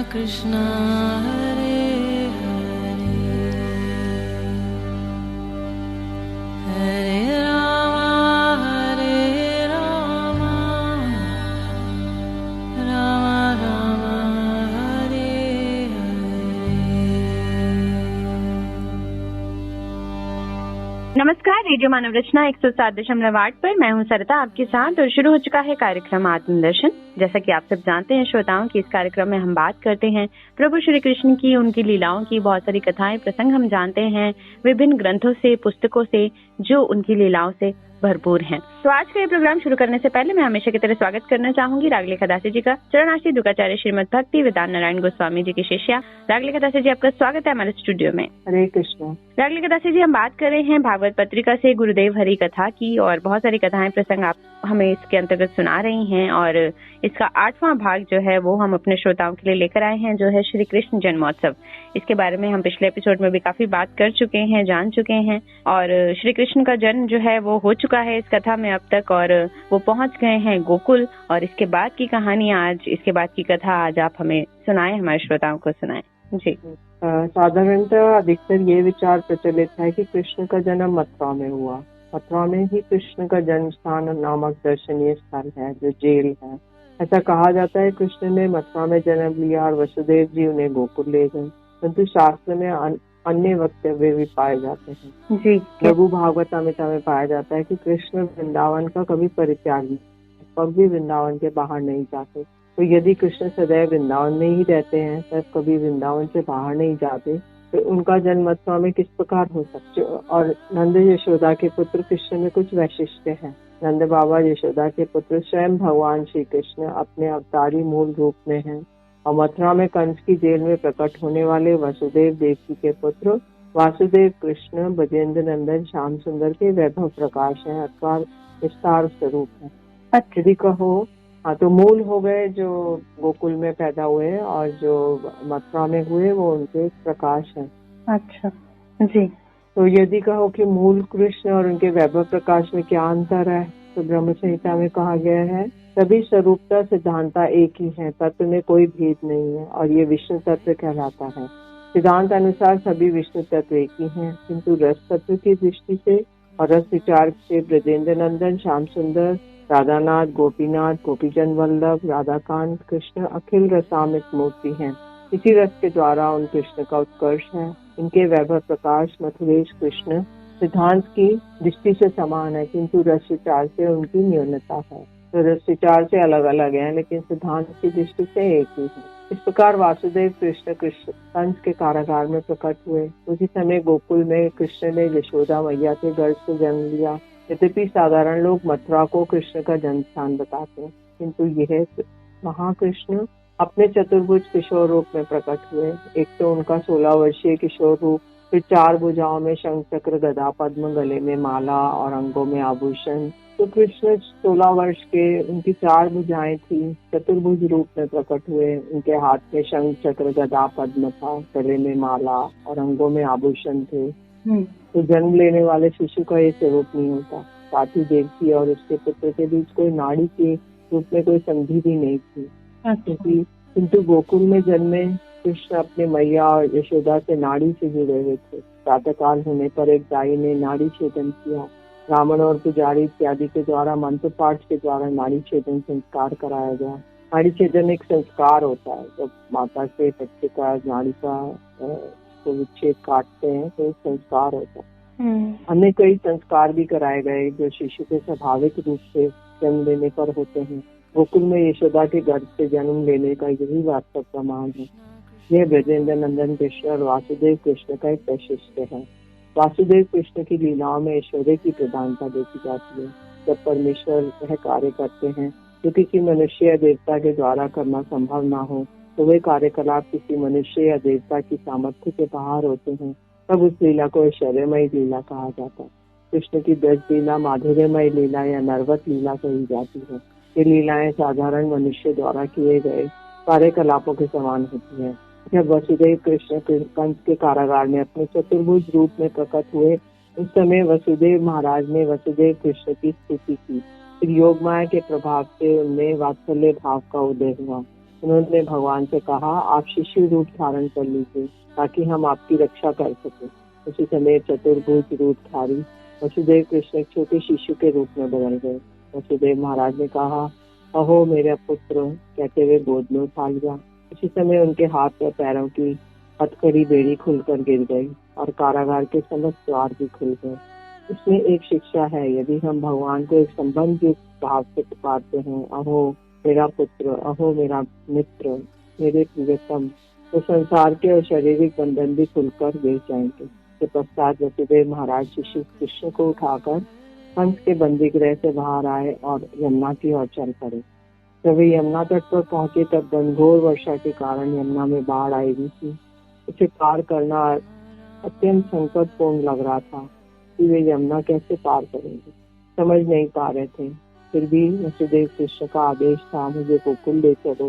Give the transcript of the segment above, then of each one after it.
कृष्णा हरे हरे हरे राम राम राम हरे हरे। नमस्कार, रेडियो मानव रचना 107.8 पर मैं हूं सरिता आपके साथ और शुरू हो चुका है कार्यक्रम आत्मदर्शन। जैसा कि आप सब जानते हैं श्रोताओं कि इस कार्यक्रम में हम बात करते हैं प्रभु श्री कृष्ण की, उनकी लीलाओं की। बहुत सारी कथाएं प्रसंग हम जानते हैं विभिन्न ग्रंथों से, पुस्तकों से, जो उनकी लीलाओं से भरपूर हैं। तो आज का ये प्रोग्राम शुरू करने से पहले मैं हमेशा की तरह स्वागत करना चाहूंगी रागलेखा दासी जी का। चरणाश्री दुर्गाचार्य श्रीमद भक्ति वेदांत नारायण गोस्वामी जी की शिष्या रागलेखा दासी जी, आपका स्वागत है हमारे स्टूडियो में। हरे कृष्ण। रागलेखा दासी जी, हम बात कर रहे हैं भागवत पत्रिका से गुरुदेव हरि कथा की और बहुत सारी कथाएं प्रसंग आप हमें इसके अंतर्गत सुना रही हैं और इसका 8वां भाग जो है वो हम अपने श्रोताओं के लिए लेकर आए हैं, जो है श्री कृष्ण जन्मोत्सव। इसके बारे में हम पिछले एपिसोड में भी काफी बात कर चुके हैं, जान चुके हैं और श्री कृष्ण का जन्म जो है वो हो चुका है इस कथा में अब तक और वो पहुंच गए हैं गोकुल। और इसके बाद की कहानी आज, इसके बाद की कथा आज आप हमें सुनाएं, हमारे श्रोताओं को सुनाएं जी। साधारणतः अधिकतर ये विचार प्रचलित है कि कृष्ण का जन्म मथुरा में हुआ। मथुरा में ही कृष्ण का जन्म स्थान नामक दर्शनीय स्थल है, जो जेल है। ऐसा कहा जाता है कृष्ण ने मथुरा में जन्म लिया और वसुदेव जी उन्हें गोकुल ले गए, परंतु शास्त्र में अन्य वक्तव्य भी पाए जाते हैं जी। लघु भागवत अमिता में पाया जाता है कि कृष्ण वृंदावन का कभी परित्यागी, कभी वृंदावन के बाहर नहीं जाते। तो यदि कृष्ण सदैव वृंदावन में ही रहते हैं, तब कभी वृंदावन से बाहर नहीं जाते, तो उनका जन्म मथुरा में किस प्रकार हो सकता। और नंद यशोदा के पुत्र कृष्ण में कुछ वैशिष्ट्य हैं। नंद बाबा यशोदा के पुत्र स्वयं भगवान श्री कृष्ण अपने अवतारी मूल रूप में हैं और मथुरा में कंस की जेल में प्रकट होने वाले वसुदेव देवकी के पुत्र वासुदेव कृष्ण ब्रजेंद्र नंदन श्याम सुंदर के वैभव प्रकाश हैं अथवा विस्तार स्वरूप है। यदि कहो तो मूल हो गए जो गोकुल में पैदा हुए और जो मथुरा में हुए वो उनके प्रकाश हैं। अच्छा जी। तो यदि कहो कि मूल कृष्ण और उनके वैभव प्रकाश में क्या अंतर है, तो ब्रह्म संहिता में कहा गया है सभी स्वरूपता सिद्धांता एक ही है, तत्व में कोई भेद नहीं है और ये विष्णु तत्व कहलाता है। सिद्धांत अनुसार सभी विष्णु तत्व एक ही हैं, किंतु रस तत्व की दृष्टि से और रस विचार से ब्रजेंद्र नंदन श्याम सुंदर, राधानाथ, गोपीनाथ, गोपीजन वल्लभ, राधाकांत, कृष्ण अखिल रसामित मूर्ति हैं। इसी रस के द्वारा उन कृष्ण का उत्कर्ष है। इनके वैभव प्रकाश मथुरेश कृष्ण सिद्धांत की दृष्टि से समान है, किंतु रस विचार से उनकी न्यूनता है। तो रस विचार से अलग अलग है, लेकिन सिद्धांत की दृष्टि से एक ही है। इस प्रकार वासुदेव कृष्ण कंस के कारागार में प्रकट हुए। उसी समय गोकुल में कृष्ण ने यशोदा मैया के गर्भ से जन्म लिया। यद्यपि साधारण लोग मथुरा को कृष्ण का जन्म स्थान बताते हैं, किंतु यह महाकृष्ण अपने चतुर्भुज किशोर रूप में प्रकट हुए। एक तो उनका 16 वर्षीय किशोर रूप, फिर 4 भुजाओं में शंख चक्र गदा पद्म, गले में माला और अंगों में आभूषण। तो कृष्ण 16 वर्ष के, उनकी 4 भुजाएं थी, चतुर्भुज रूप में प्रकट हुए। उनके हाथ में शंख चक्र गदा पद्म था, गले में माला और अंगों में आभूषण थे। तो जन्म लेने वाले शिशु का ये स्वरूप नहीं होता। साथी देवकी और उसके पुत्र के बीच कोई नाड़ी के रूप में कोई संधि भी नहीं थी। किंतु गोकुल में जन्मे कृष्ण अपने मैया और यशोदा से नाड़ी से जुड़े हुए थे। प्रातःकाल होने पर एक दाई ने नाड़ी छेदन किया। ब्राह्मण और पुजारी इत्यादि के द्वारा मंत्र पाठ के द्वारा नाड़ी छेदन संस्कार कराया गया। नाड़ी छेदन एक संस्कार होता है, जब माता से बच्चे का नाड़ी का तो विच्छेद काटते हैं तो संस्कार होता है। अन्य कई संस्कार भी कराए गए जो शिशु के स्वाभाविक रूप से जन्म लेने पर होते हैं। गोकुल में यशोदा के गर्भ से जन्म लेने का यही वास्तव प्रमाण है। यह ब्रजेंद्र नंदन कृष्ण और वासुदेव कृष्ण का एक वैशिष्ट्य है। वासुदेव कृष्ण की लीलाओं में ऐश्वर्य की प्रधानता देखी जाती है। जब परमेश्वर वह कार्य करते हैं जो किसी मनुष्य या देवता के द्वारा करना संभव ना हो, तो वे कार्यकलाप किसी मनुष्य या देवता की सामर्थ्य के बाहर होते हैं, तब उस लीला को ऐश्वर्यमयी लीला कहा जाता है। कृष्ण की ब्रज लीला माधुर्यमयी लीला या नरवत लीला कही जाती है। ये लीलाएं साधारण मनुष्य द्वारा किए गए कार्यकलापों के समान होती है। जब वसुदेव कृष्ण कंस के कारागार में अपने चतुर्भुज रूप में प्रकट हुए, उस समय वसुदेव महाराज ने वसुदेव कृष्ण की स्तुति की। फिर योग माया के प्रभाव से उनमें वात्सल्य भाव का उदय हुआ। उन्होंने भगवान से कहा, आप शिशु रूप धारण कर लीजिए ताकि हम आपकी रक्षा कर सकें। उसी समय चतुर्भुज रूपधारी वसुदेव कृष्ण एक छोटे शिशु के रूप में बदल गए। वसुदेव महाराज ने कहा, अहो मेरा पुत्र, कहते हुए गोद में उठा लिया। उसी समय उनके हाथ और पैरों की हथकड़ी बेड़ी खुलकर गिर गई और कारागार के समस्त द्वार भी खुल गए। इसमें एक शिक्षा है, यदि हम भगवान को एक संबंध युक्त भाव से पुकारते हैं, अहो मेरा पुत्र, अहो मेरा मित्र, मेरे प्रियतम, तो संसार के और शारीरिक बंधन भी खुलकर गिर जाएंगे। इसके पश्चात वसुदेव महाराज शिशु कृष्ण को उठाकर कंस के बंदी गृह से बाहर आए और यमुना की ओर चल पड़े। जब वे यमुना तट पर पहुंचे तब घनघोर वर्षा के कारण यमुना में बाढ़ आई हुई थी। उसे पार करना अत्यंत संकटपूर्ण लग रहा था कि वे यमुना कैसे पार करेंगे, समझ नहीं पा रहे थे। फिर भी वसुदेव कृष्ण का आदेश था, मुझे गोकुल ले चलो,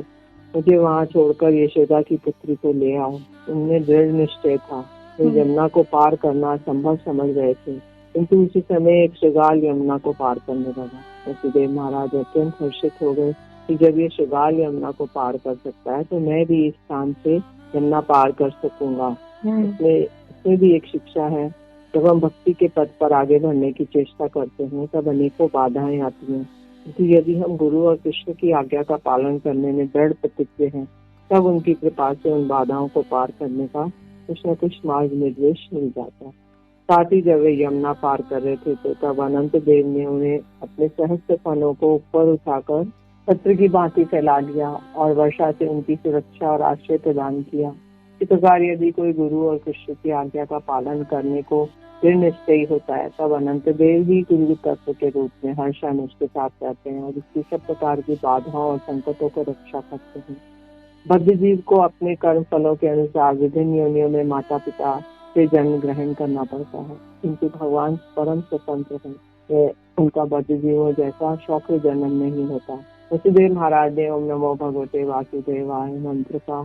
मुझे वहाँ छोड़कर यशोदा की पुत्री को ले आओ। उनमें दृढ़ निश्चय था। वे यमुना को पार करना असंभव समझ रहे थे, किंतु उसी समय एक शृगाल यमुना को पार करने लगा। वसुदेव महाराज अत्यंत हर्षित हो गए कि जब ये शृगाल यमुना को पार कर सकता है तो मैं भी इस स्थान से यमुना पार कर सकूंगा। इसमें भी एक शिक्षा है, जब हम भक्ति के पथ पर आगे बढ़ने की चेष्टा करते हैं तब अनेकों बाधाएं आती हैं, किंतु यदि हम गुरु और कृष्ण की आज्ञा का पालन करने में दृढ़ प्रतिज्ञ हैं तब उनकी कृपा से उन बाधाओं को पार करने का कुछ न कुछ मार्ग निर्देश मिल जाता है। साथ ही जब वे यमुना पार कर रहे थे तो तब अनंत देव ने उन्हें अपने सहस्त्र फनों को ऊपर उठाकर छत्र की भांति फैला लिया और वर्षा से उनकी सुरक्षा और आश्रय प्रदान किया। इस प्रकार यदि कोई गुरु और कृष्ण की आज्ञा का पालन करने को दृढ़ निश्चयी होता है तब अनंत देव ही गुरु तत्व के रूप में हर समय उसके साथ रहते हैं और इसकी सब प्रकार की बाधाओं और संकटों को रक्षा करते हैं। बद्ध जीव को अपने कर्म फलों के अनुसार विभिन्न योनियों में माता पिता से जन्म ग्रहण करना पड़ता है, किंतु भगवान परम स्वतंत्र है। उनका बद्ध जीवों जैसा शौक जन्म नहीं होता। वसुदेव महाराज ने ओम नमो भगवते वासुदेवाय मंत्र का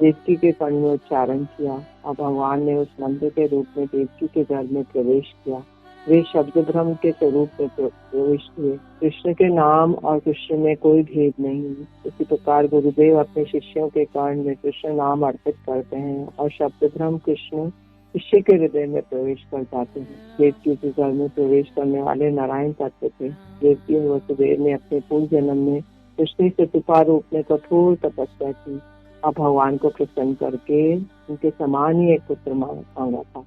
देवकी के कर्ण में उच्चारण किया और भगवान ने उस मंत्र के रूप में देवकी के गर्भ में प्रवेश किया। वे शब्द ब्रह्म के स्वरूप में प्रवेश किए। कृष्ण के नाम और कृष्ण में कोई भेद नहीं। इसी प्रकार गुरुदेव अपने शिष्यों के कर्ण में कृष्ण नाम अर्पित करते हैं और शब्द ब्रह्म कृष्ण शिष्य के हृदय में प्रवेश कर जाते हैं। देवकी के गर्भ में प्रवेश करने वाले नारायण तत्व थे। देवकी और वसुदेव ने अपने पूर्व जन्म में कृष्ण से कृपा रूप में कठोर तपस्या की और भगवान को प्रसन्न करके उनके समान ही एक पुत्र मांगा था।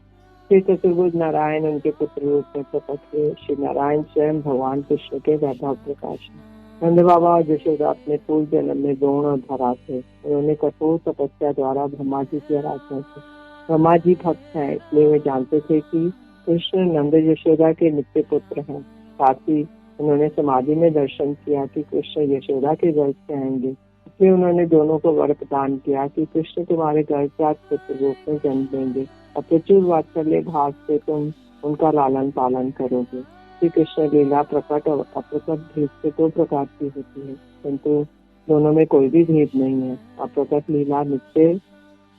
श्री चतुर्भुज नारायण उनके पुत्र रूप में प्रकट हुए। श्री नारायण स्वयं भगवान कृष्ण के वैभव प्रकाश हैं। नंद बाबा और यशोदा अपने पूर्व जन्म में गौण और धरा थे। उन्होंने कठोर तपस्या द्वारा ब्रह्मा जी की आराधना की। ब्रह्मा जी भक्त हैं, इसलिए वे जानते थे कि कृष्ण नंद यशोदा के नित्य पुत्र हैं। साथ ही उन्होंने समाधि में दर्शन किया कि कृष्ण यशोदा के गर्भ से आएंगे। इसलिए उन्होंने दोनों को वर प्रदान किया कि कृष्ण तुम्हारे गर्भ से पुत्र रूप में जन्म देंगे और प्रचुर वात्सल्य भाव से तुम उनका लालन पालन करोगे। श्री कृष्ण लीला प्रकट और अप्रकट भेद से दो प्रकार की होती है, किंतु दोनों में कोई भी भेद नहीं है। अप्रकट लीला नित्य,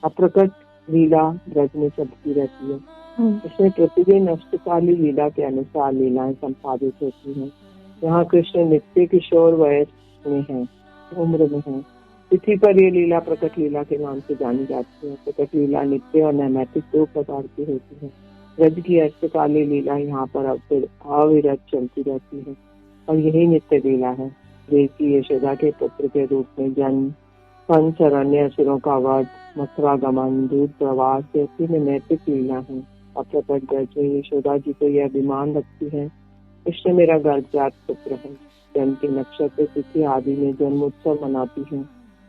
अप्रकट लीला ब्रज में चलती रहती है। इसमें प्रतिदिन अष्टकाली लीला के अनुसार लीलाएं संपादित होती हैं। यहाँ कृष्ण नित्य किशोर वयस में है, उम्र में है। तिथि पर ये लीला प्रकट लीला के नाम से जानी जाती है। प्रकट लीला नित्य और नैमित्तिक दो प्रकार की होती है। ब्रज की अष्टकाली लीला यहाँ पर अविरत चलती रहती है और यही नित्य लीला है। देवकी यशोदा के पुत्र के रूप में जन्म, पंच अरण्य असुरों का वध, मथुरा गमन, दूध प्रवास जैसी नैतिक लीला है। और प्रकट ब्रज में यशोदा जी को यह अभिमान रखती है, कृष्ण मेरा गर्भजात पुत्र है। जन्म के नक्षत्र तिथि आदि में जन्म उत्सव मनाती है।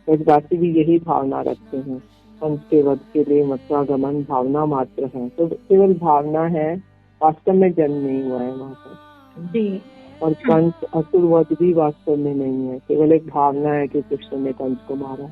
ब्रजवासी भी यही भावना रखते हैं। कंस के वध के लिए मथुरा गमन भावना मात्र है, तो केवल भावना है, वास्तव में जन्म नहीं हुआ है वहाँ पर। और कंस असुर वध भी वास्तव में नहीं है, केवल एक भावना है कि कृष्ण ने कंस को मारा।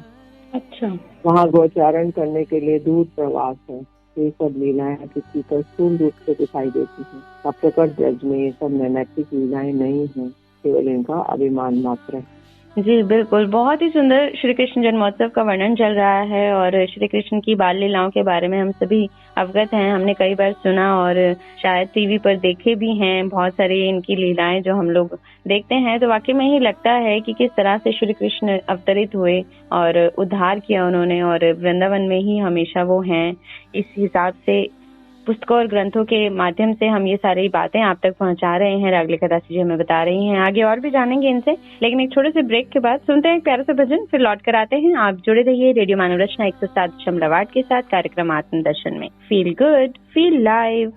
अच्छा, वहाँ गोचारण करने के लिए दूध प्रवास है। ये सब लीलाएं किसी पर स्थूल रूप से दिखाई देती है। अप्रकट ब्रज में ये सब नैमित्तिक लीलाएं नहीं है, केवल इनका अभिमान मात्र है। जी बिल्कुल, बहुत ही सुंदर श्री कृष्ण जन्मोत्सव का वर्णन चल रहा है और श्री कृष्ण की बाल लीलाओं के बारे में हम सभी अवगत हैं। हमने कई बार सुना और शायद टीवी पर देखे भी हैं बहुत सारी इनकी लीलाएं जो हम लोग देखते हैं। तो वाकई में ही लगता है कि किस तरह से श्री कृष्ण अवतरित हुए और उद्धार किया उन्होंने और वृंदावन में ही हमेशा वो हैं। इस हिसाब से पुस्तकों और ग्रंथों के माध्यम से हम ये सारी बातें आप तक पहुंचा रहे हैं। रागलिका दासी जी हमें बता रही हैं। आगे और भी जानेंगे इनसे, लेकिन एक छोटे से ब्रेक के बाद सुनते हैं एक प्यारा सा भजन, फिर लौट कर आते हैं। आप जुड़े रहिए रेडियो मानव रचना 107.8 के साथ कार्यक्रम आत्मदर्शन में। Feel good, feel live.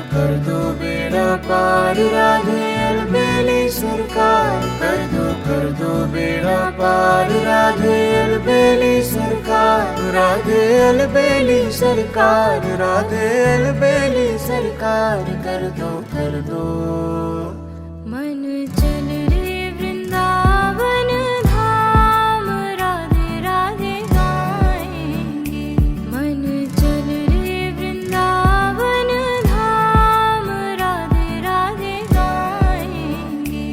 कर दो बेड़ा पार राधे अलबेली सरकार। कर दो बेड़ा पार राधे अलबेली सरकार। राधे अलबेली सरकार, राधे अलबेली सरकार। कर दो मन चल रे वृंदावन धाम, राधे राधे गाएंगे। मन चल रे वृंदावन धाम, राधे राधे गाएंगे।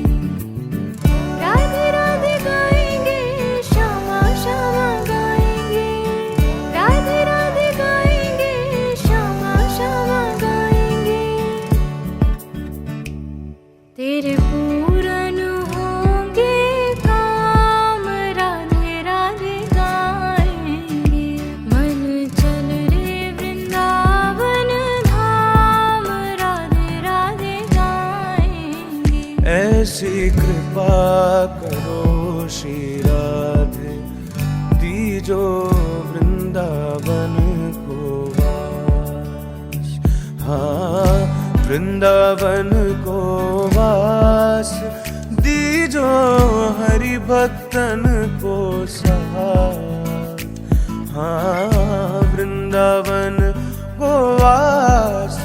राधे राधे गाएंगे, श्यामा श्यामा गाएंगे। राधे राधे गाएंगे, श्यामा श्यामा गाएंगे। तेरे पूरन होंगे काम, राधे राधे गाएंगे। मन चल रे वृंदावन धाम, राधे राधे गाएंगे। ऐसी कृपा करो श्री राधे, दीजो वृंदावन को वास। हाँ, वृंदावन को वास दीजो, हरि भक्तन को साथ। हाँ, वृंदावन को वास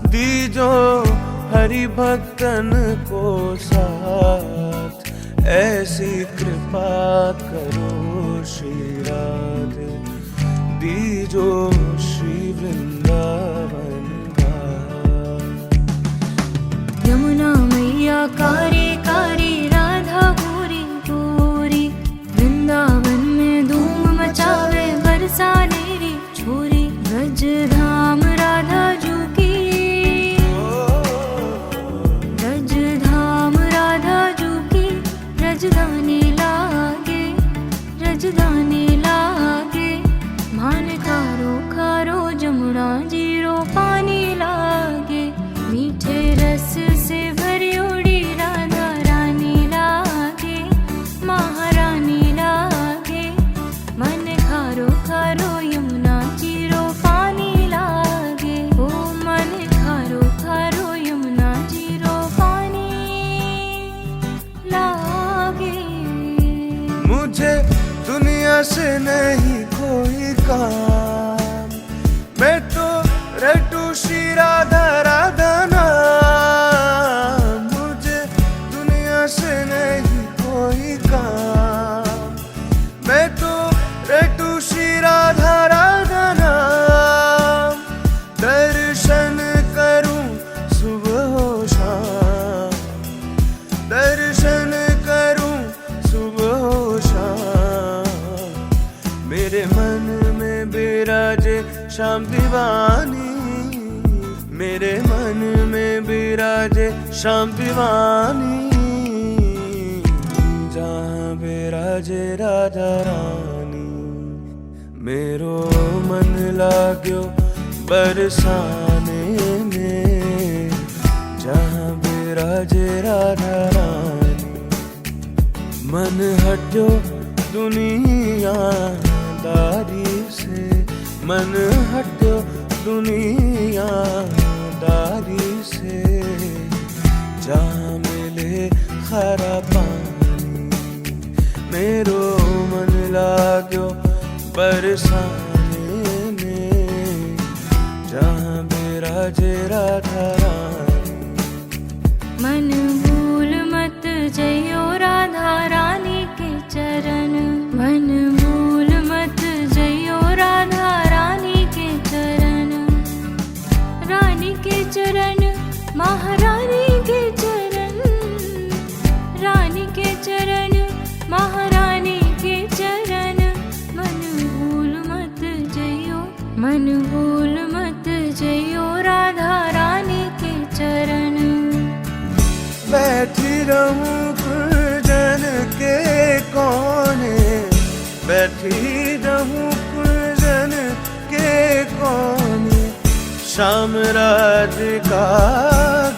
दीजो, हरि भक्तन को साथ। ऐसी कृपा करो श्री राधे, दीजो श्री वृंदावन घाट। यमुना मैया कारी कारी, राधा गोरी गोरी। वृंदावन में धूम मचावे, बरसाने री छोरी। ब्रज धाम राधा जू की, ब्रज धाम राधा जू की। रजदानी लागे, रजदानी लागे। मान खारो खारो जमुना जीरो पानी लागे। मीठे रस से भरी उड़ी राधा रानी लागे, महारानी लागे। मन खारो खारो यमुना जीरो पानी लागे। ओ मन खारो खारो यमुना जीरो पानी लागे। मुझे दुनिया से नहीं कोई काम, मैं तो रटू श्री राधा राधा नाम। मुझे दुनिया से नहीं कोई काम, मैं तो रटू श्री राधा राधा नाम। दर्शन करूं सुबह शाम, दर्शन करूं सुबह शाम। मेरे मन में बिराजे श्याम दीवानी, मेरे मन में बिराजे श्याम दीवानी। जहाँ बिराजे राधा रानी, मेरो मन लाग्यो बरसाने में। जहाँ बिराजे राधा रानी, मन हटो दुनिया दारी से। मन हटो दुनिया दारी से। जहाँ मिले खारा पानी, मेरो मन लाग्यो बरसाने में। जहाँ बिराजे राधा रानी, मन भूल मत जइयो राधा रानी के चरण। मन भूल मत जइयो राधा रानी मन भूल मत जइयो राधा रानी के चरण। बैठी रहूं कुंजन के कोने, बैठी रहूं कुंजन के कोने, श्याम राधिका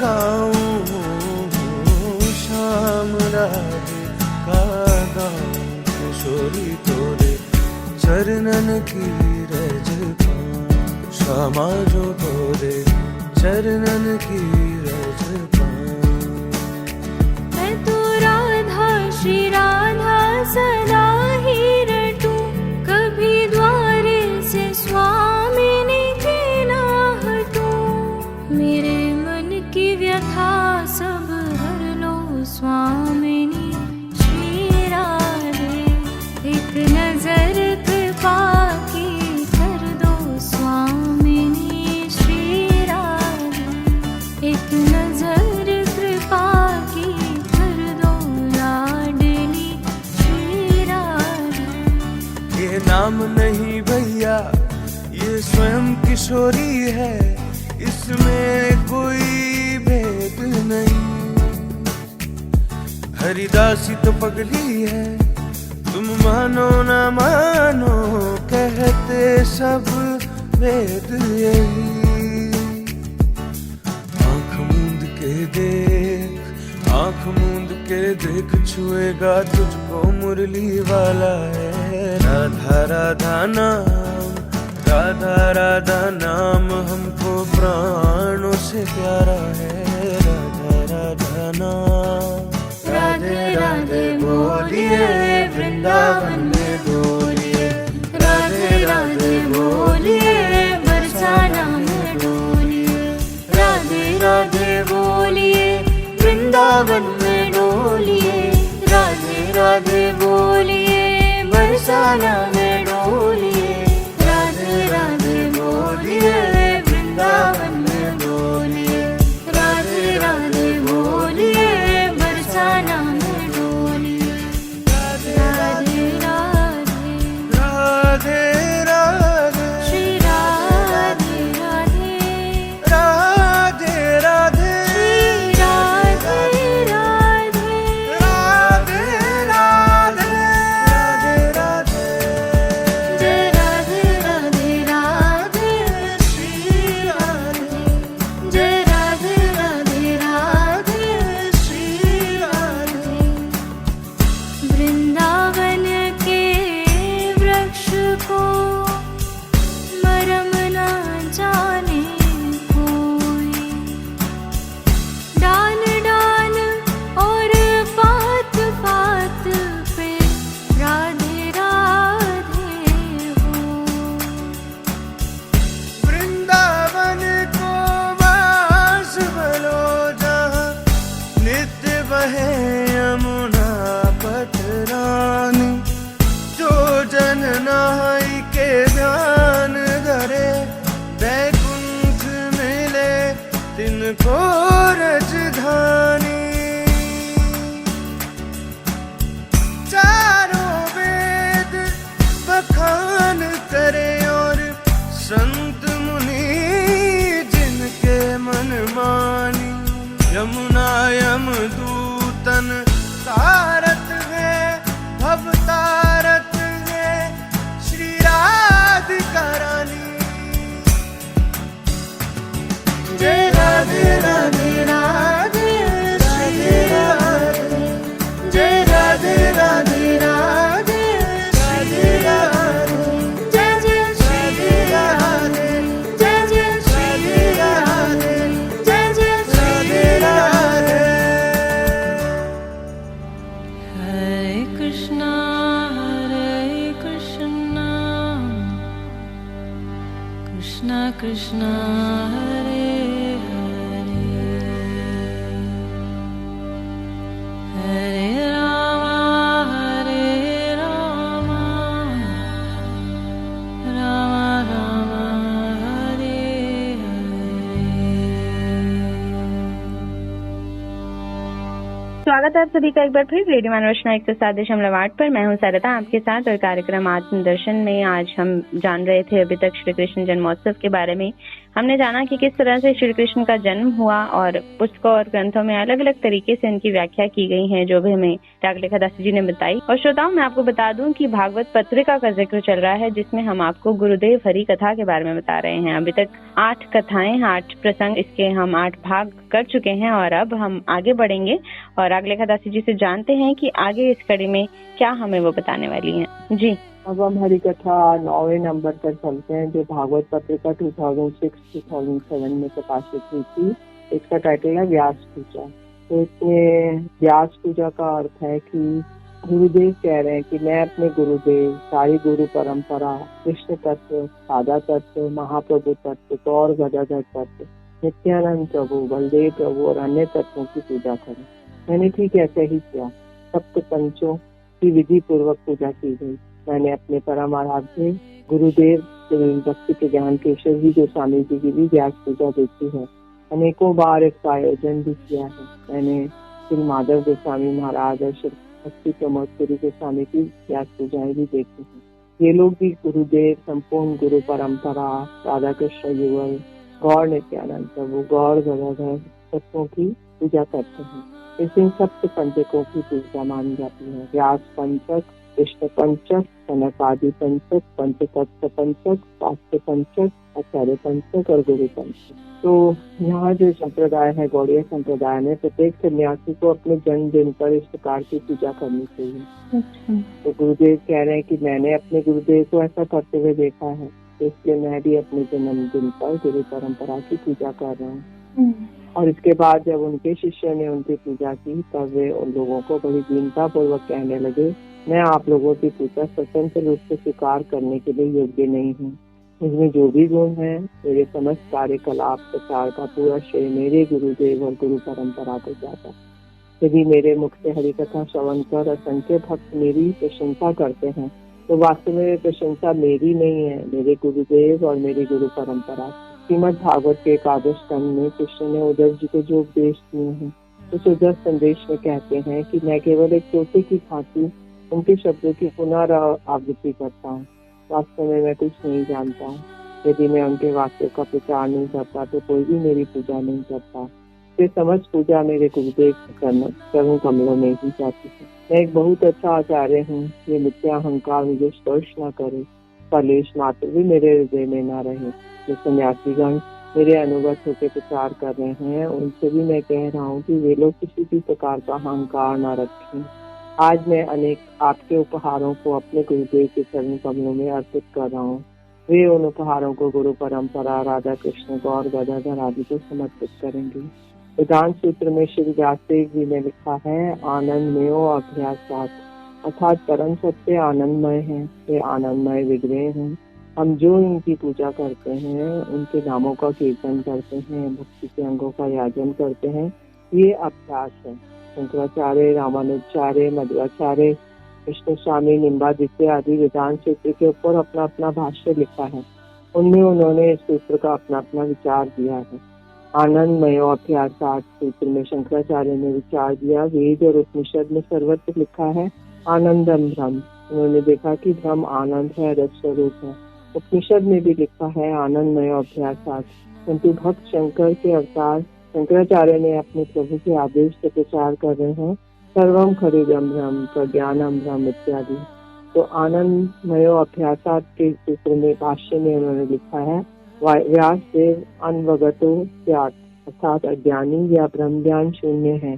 गाऊं, श्याम राधिका गाऊं, किशोरी तोरे चरणन की रज पाऊं, श्यामा जो तोरे चरणन की रज पाऊं। मैं तो राधा श्री राधा सदा ही रटूं, कभी द्वारे से स्वामिनी के ना हटूं। मेरे मन की व्यथा सब हर लो स्वामिनी श्री राधे। एक नजर कृपा की कर दो स्वामिनी श्री राधे। एक नजर कृपा की कर दो लाडली श्री राधे। ये नाम नहीं भैया, ये स्वयं किशोरी है, इसमें कोई भेद नहीं। हरिदासी तो पगली है, तुम मानो ना मानो, कहते सब वेद यही। आंख मूंद के देख, आंख मूंद के देख, छुएगा तुझको मुरली वाला है। राधा राधा नाम, राधा राधा नाम हमको प्राणों से प्यारा है। राधा राधा नाम, राधे राधे बोलिए वृंदावन में डोलिए, राधे राधे बोलिए बरसाना में डोलिए, राधे राधे बोलिए वृंदावन में डोलिए, राधे राधे बोलिए बरसाना में डोलिए, राधे राधे बोलिए वृंदावन में डोलिए, राधे राधे बोलिए बरसाना में डोलिए। राधे राधे राधे राधे श्री राधे राधे राधे राधे श्री राधे राधे राधे राधे राधे राधे जय राधे राधे राधे श्री राधे, जय राधे राधे राधे श्री राधे। वृंदावन के वृक्ष को मरम ना जाने कोई, डाल डाल और पात पात पे राधे राधे हो। वृंदावन को वास भलो जहाँ, नित्य बहे यमुना पटरानी, जो जन नाई के ध्यान धरे, बैकुंठ मिले तिनको रजधानी। चारों वेद बखान करे और संत मुनि जिनके मन मानी, यमुना यमदूतन तारत है, भव तारत है श्री राधिका रानी। जय राधे राधे राधे श्री राधे, जय राधे राधे राधे श्री राधे, जय जय श्री राधे, जय जय श्री राधे, जय जय श्री राधे। हरे कृष्णा कृष्णा कृष्णा हरे हरे, हरे राम राम राम हरे हरे। स्वागत है आप सभी का एक बार फिर रेडियो मानवरचना 107.8 पर। मैं हूं सरिता आपके साथ और कार्यक्रम आत्मदर्शन में आज हम जान रहे थे अभी तक श्री कृष्ण जन्मोत्सव के बारे में। हमने जाना कि किस तरह से श्री कृष्ण का जन्म हुआ और पुस्तकों और ग्रंथों में अलग अलग तरीके से उनकी व्याख्या की गई है जो भी हमें रागलेखा दासी जी ने बताई। और श्रोताओं, मैं आपको बता दूं कि भागवत पत्रिका का जिक्र चल रहा है जिसमें हम आपको गुरुदेव हरि कथा के बारे में बता रहे हैं। अभी तक 8 कथाएं, 8 प्रसंग, इसके हम 8 भाग कर चुके हैं और अब हम आगे बढ़ेंगे और रागलेखा दासी जी से जानते हैं कि आगे इस कड़ी में क्या हमें वो बताने वाली हैं। जी, अब हम हरि कथा 9वें नंबर पर चलते हैं जो भागवत पत्रिका 2006-2007 में प्रकाशित हुई थी। इसका टाइटल है व्यास पूजा। तो इसमें व्यास पूजा का अर्थ है कि गुरुदेव कह रहे हैं कि मैं अपने गुरुदेव, सारी गुरु परंपरा, कृष्ण तत्व, सादा तत्व, महाप्रभु तत्व, गौर गदाधर तत्व, नित्यानंद प्रभु, बलदेव प्रभु और अन्य तत्वों की पूजा करें। मैंने ठीक ऐसे ही किया। सप्त पंचों की विधि पूर्वक पूजा की गई। मैंने अपने परम आराध्य गुरुदेव भक्ति के ज्ञान केशव जी गोस्वामी जी की भी व्यास पूजा देखी है। अनेकों बार इसका आयोजन भी किया है। मैंने श्री माधव गोस्वामी महाराज और श्री भक्ति प्रमोद पुरी गोस्वामी की व्यास पूजाएं भी देखी है। ये लोग भी गुरुदेव, संपूर्ण गुरु परंपरा, राधा कृष्ण युगल, गौर नित्यानंद प्रभु, गौर गदाधर तत्वों की पूजा करते हैं। इस दिन सप्त पंचकों की पूजा मानी जाती है। व्यास पंचक, कृष्ण पंचक, सनकादि पंचक, पंचतत्व पंचक, शास्त्र पंचक, आचार्य पंचक और गुरु पंचक। तो यहाँ जो संप्रदाय है, गौड़ीय संप्रदाय में प्रत्येक सन्यासी को अपने जन्मदिन पर इस प्रकार की पूजा करनी चाहिए। तो गुरुदेव कह रहे हैं कि मैंने अपने गुरुदेव को ऐसा करते हुए देखा है, तो इसलिए मैं भी अपने जन्मदिन पर गुरु परंपरा की पूजा कर रहा हूँ। और इसके बाद जब उनके शिष्य ने उनकी पूजा की तब वे उन लोगों को बड़ी दीनता पूर्वक कहने लगे, मैं आप लोगों की पूजा स्वतंत्र रूप से स्वीकार करने के लिए योग्य नहीं हूँ। इसमें जो भी गुण है, मेरे समस्त कार्यकलाप प्रचार का पूरा श्रेय मेरे गुरुदेव और गुरु परंपरा को जाता। यदि मेरे मुख से हरि कथा श्रवण कर असंख्य भक्त मेरी प्रशंसा करते हैं तो वास्तव में प्रशंसा मेरी नहीं है, मेरे गुरुदेव और मेरी गुरु परंपरा। श्रीमद् भागवत के एकादश स्कंद में कृष्ण ने उद्धव जी को जो उपदेश दिए हैं उस उद्धव संदेश में कहते हैं कि मैं केवल एक तोते की भांति उनके शब्दों की पुनरावृत्ति करता हूँ। वास्तव में मैं कुछ नहीं जानता हूँ। यदि मैं उनके वाक्यों का प्रचार नहीं करता तो कोई भी मेरी पूजा नहीं करता। ये समस्त पूजा मेरे गुरुदेव के चरण कमलों में ही जाती है। मैं एक बहुत अच्छा आचार्य हूँ। ये मिथ्या अहंकार मुझे स्पर्श न करे, कलेश मात्र भी मेरे हृदय में न रहे। जो सन्यासीगण मेरे अनुगत होकर प्रचार कर रहे हैं उनसे भी मैं कह रहा हूँ कि वे लोग किसी भी प्रकार का अहंकार न रखें। आज मैं अनेक आपके उपहारों को अपने गुरुदेव के चरण कमलों में अर्पित कर रहा हूँ। वे उन उपहारों को गुरु परंपरा, राधा कृष्ण, गौर गदाधर आदि को समर्पित करेंगे। वेदांत सूत्र में श्री व्यासदेव जी ने लिखा है, आनंदमयो अभ्यासात्, अर्थात परम सत्य आनंदमय है, वे आनंदमय विग्रह हैं। हम जो इनकी पूजा करते हैं, उनके नामों का कीर्तन करते हैं, भक्ति के अंगों का याजन करते हैं, ये अभ्यास है। शंकराचार्य, रामानुजाचार्य, मध्वाचार्य, कृष्ण स्वामी, निम्बादित्य आदि वेदांत सूत्र के ऊपर अपना अपना भाष्य लिखा है। उनमें उन्होंने इस सूत्र का अपना अपना विचार दिया है। आनंदमय अभ्यासात् सूत्र में शंकराचार्य ने विचार दिया, वेद और उपनिषद में सर्वत्र लिखा है आनंदम ब्रह्म। उन्होंने देखा कि ब्रह्म आनंद है, रस स्वरूप है। उपनिषद में भी लिखा है आनंदमय अभ्यासात्, किंतु भक्त शंकर के अवतार शंकराचार्य ने अपने प्रभु के आदेश से प्रचार कर रहे हैं सर्वम खरीदम ब्रह्म, प्रज्ञानम ब्रह्म इत्यादि। तो आनंदमय अभ्यासात् के सूत्र में भाष्य में उन्होंने लिखा है, व्यासदेव अनवगतो स्यात्, अर्थात अज्ञानी या ब्रह्म ज्ञान शून्य है।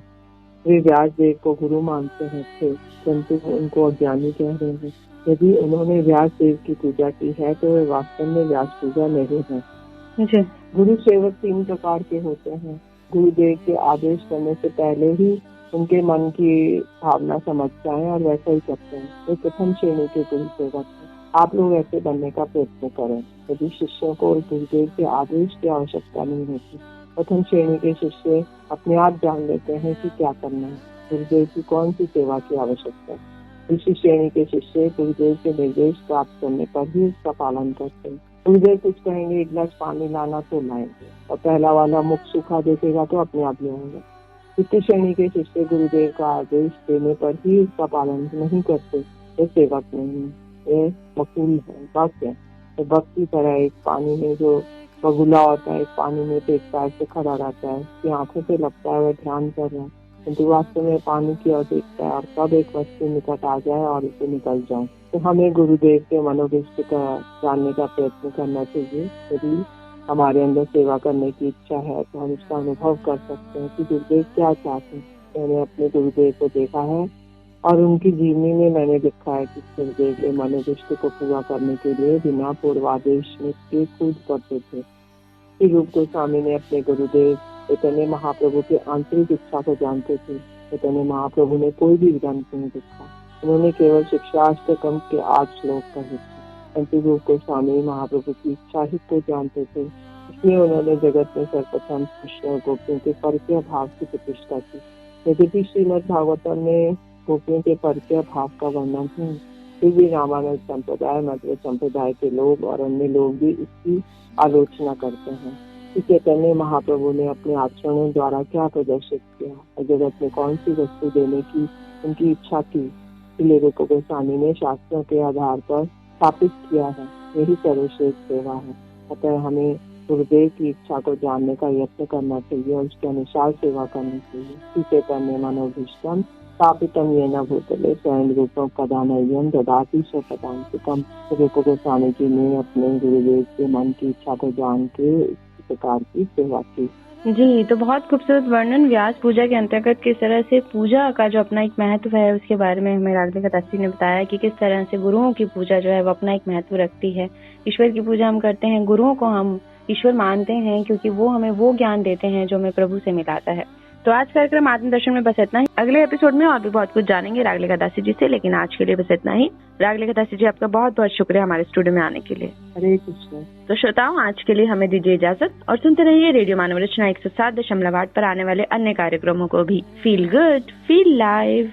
वे व्यासदेव को गुरु मानते हैं थे, किंतु उनको अज्ञानी कह रहे हैं। यदि उन्होंने व्यासदेव की पूजा की है तो वे वास्तव में व्यास पूजा नहीं है। गुरु सेवक 3 प्रकार के होते हैं। गुरुदेव के आदेश करने से पहले ही उनके मन की भावना समझ जाए और वैसा ही करते हैं। वे प्रथम श्रेणी के गुरु सेवक हैं। आप लोग ऐसे बनने का प्रयत्न करें। यदि शिष्यों को गुरुदेव के आदेश की आवश्यकता नहीं होती, प्रथम श्रेणी के शिष्य अपने आप जान लेते हैं कि क्या करना है, गुरुदेव की कौन सी सेवा की आवश्यकता है। दूसरी श्रेणी के शिष्य गुरुदेव के निर्देश प्राप्त करने पर ही उसका पालन करते हैं। गुरुदेव कुछ कहेंगे, एक गिलास पानी लाना तो लाएंगे, और पहला वाला मुख सूखा देखेगा तो अपने आप ले आएंगे। द्वितीय श्रेणी के शिष्य गुरुदेव का आदेश देने पर ही उसका पालन नहीं करते, ये सेवक नहीं, ये वकील है, भक्त है। तो भक्त की तरह एक पानी में जो बगुला होता है, एक पानी में एक पैर से खड़ा रहता है, उसकी आंखों से लगता है वह ध्यान कर रहा है, किंतु वास्तव में पानी की ओर देखता है और कब एक वस्तु निकट आ जाए और उसे निकल जाए। तो हमें गुरुदेव के मनोभिष्ट का जानने का प्रयत्न करना चाहिए। यदि हमारे अंदर सेवा करने की इच्छा है तो हम उसका अनुभव कर सकते हैं कि गुरुदेव क्या चाहते हैं। मैंने अपने गुरुदेव को देखा है और उनकी जीवनी में मैंने देखा है कि गुरुदेव के मनोभिष्ट को पूरा करने के लिए बिना पूर्वादेश में कूद पड़ते थे। श्री रूप गोस्वामी ने अपने गुरुदेव चैतन्य महाप्रभु के आंतरिक इच्छा को जानते थे। चैतन्य महाप्रभु ने कोई भी ग्रंथ नहीं लिखा, उन्होंने केवल शिक्षाष्टकम के 8 श्लोक कहे थे। श्री रूप गोस्वामी महाप्रभु की इच्छा ही को जानते थे, इसलिए उन्होंने जगत में सर्वप्रथम कृष्ण और गोपियों के परकीय भाव की प्रतिष्ठा की। यद्यपि श्रीमद् भागवतम में गोपियों के परकीय भाव का वर्णन है, फिर भी रामानुज संप्रदाय, मध्व संप्रदाय के लोग और अन्य लोग भी इसकी आलोचना करते हैं कि चैतन्य महाप्रभु ने अपने आचरणों द्वारा क्या प्रदर्शित किया और जगत में कौन सी वस्तु देने की उनकी इच्छा थी। इसलिए रूप गोस्वामी ने शास्त्रों के आधार पर स्थापित किया है, यही सर्वश्रेष्ठ सेवा है। अतः हमें गुरुदेव की इच्छा को जानने का यत्न करना चाहिए और उसके अनुसार सेवा करनी चाहिए। चैतन्य मनोभीष्टम स्थापितम येन भूतले स्वयं रूपम कदानय्यम ददाति स्वपदान्तिकम। रूप गोस्वामी जी ने अपने गुरुदेव के मन की इच्छा को जान के इस प्रकार की सेवा की। जी, तो बहुत खूबसूरत वर्णन व्यास पूजा के अंतर्गत किस तरह से पूजा का जो अपना एक महत्व है उसके बारे में हमें रागलिंगा दास जी ने बताया कि किस तरह से गुरुओं की पूजा जो है वो अपना एक महत्व रखती है। ईश्वर की पूजा हम करते हैं, गुरुओं को हम ईश्वर मानते हैं क्योंकि वो हमें वो ज्ञान देते हैं जो हमें प्रभु से मिलाता है। तो आज कार्यक्रम आत्मदर्शन में बस इतना ही। अगले एपिसोड में और भी बहुत कुछ जानेंगे रागलिंगा दास जी से, लेकिन आज के लिए बस इतना ही। रागलिंगा दास जी, आपका बहुत बहुत शुक्रिया हमारे स्टूडियो में आने के लिए। हरे कृष्ण। तो श्रोताओं, आज के लिए हमें दीजिए इजाजत और सुनते रहिए रेडियो मानव रचना 107.8 पर आने वाले अन्य कार्यक्रमों को भी। Feel good, feel live.